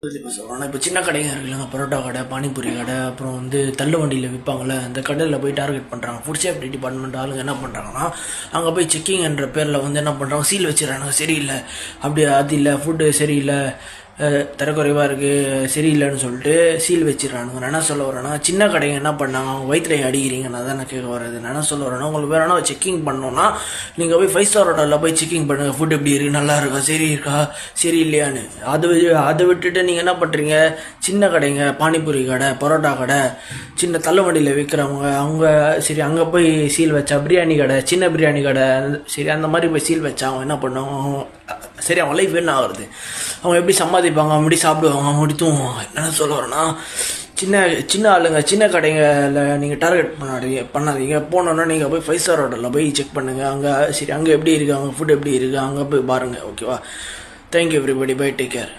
இப்போ சொல்கிறோன்னா இப்போ சின்ன கடைங்க இருக்குல்லங்க, பரோட்டா கடை, பானிபூரி கடை, அப்புறம் வந்து தள்ளு வண்டியில் விற்பாங்கள்ல, அந்த கடையில் போய் டார்கெட் பண்ணுறாங்க. ஃபுட் சேஃப்டி டிபார்ட்மெண்ட் ஆளுங்க என்ன பண்ணுறாங்கன்னா, அங்கே போய் செக்கிங் என்ற பேரில் வந்து என்ன பண்ணுறாங்க, சீல் வச்சிடறாங்க. சரியில்லை, அப்படி அது இல்லை, ஃபுட்டு சரியில்லை, தரக்குறைவாக இருக்குது, சரியில்லைன்னு சொல்லிட்டு சீல் வச்சிடறானுங்க. நான் என்ன சொல்ல வரேன்னா, சின்ன கடைங்க என்ன பண்ணாங்க, அவங்க வயிற்றுலையும் அடிக்கிறீங்க. நான் தான் கேட்க வர்றது. நான் என்ன சொல்ல வரேன்னா, உங்களுக்கு வேணும்னா செக்கிங் பண்ணோன்னா நீங்கள் போய் 5 ஸ்டார் ஹோட்டலில் போய் செக்கிங் பண்ணுங்கள். ஃபுட் எப்படி இருக்குது, நல்லா இருக்கா, சரி இருக்கா, சரி இல்லையான்னு. அதை விட்டுட்டு நீங்கள் என்ன பண்ணுறீங்க, சின்ன கடைங்க, பானிபூரி கடை, பரோட்டா கடை, சின்ன தள்ளுவண்டியில் விற்கிறவங்க, அவங்க சரி அங்கே போய் சீல் வச்சா, பிரியாணி கடை, சின்ன பிரியாணி கடை, சரி அந்த மாதிரி போய் சீல் வச்சா அவங்க என்ன பண்ணுவாங்க, சரி அவங்க லைஃப் என்ன ஆகுறது, அவங்க எப்படி சம்பாதிப்பாங்க, அப்படி சாப்பிடுவாங்க, அப்படி தூங்குவாங்க. என்ன சொல்ல வரேன்னா, சின்ன சின்ன ஆளுங்க, சின்ன கடைங்களில் நீங்கள் டார்கெட் பண்ணாதீங்க. போனோன்னா நீங்கள் போய் 5 ஸ்டார் ஹோட்டலில் போய் செக் பண்ணுங்கள். அங்கே சரி அங்கே எப்படி இருக்குது, அங்கே ஃபுட் எப்படி இருக்குது, அங்கே போய் பாருங்கள். ஓகேவா? Thank you everybody, bye, take care.